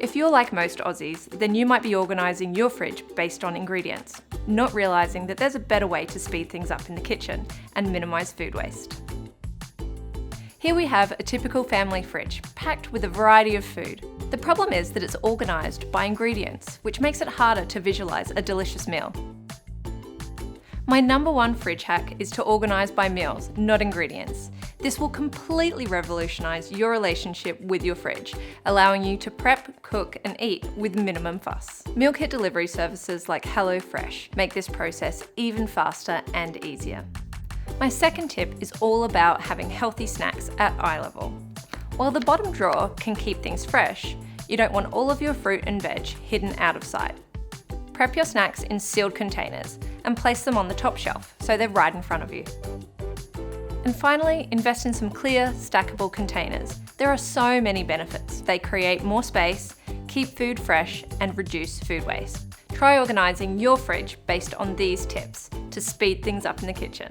If you're like most Aussies, then you might be organising your fridge based on ingredients, not realising that there's a better way to speed things up in the kitchen and minimise food waste. Here we have a typical family fridge, packed with a variety of food. The problem is that it's organised by ingredients, which makes it harder to visualise a delicious meal. My number one fridge hack is to organise by meals, not ingredients. This will completely revolutionise your relationship with your fridge, allowing you to prep, cook and eat with minimum fuss. Meal kit delivery services like HelloFresh make this process even faster and easier. My second tip is all about having healthy snacks at eye level. While the bottom drawer can keep things fresh, you don't want all of your fruit and veg hidden out of sight. Prep your snacks in sealed containers and place them on the top shelf so they're right in front of you. And finally, invest in some clear, stackable containers. There are so many benefits. They create more space, keep food fresh, and reduce food waste. Try organising your fridge based on these tips to speed things up in the kitchen.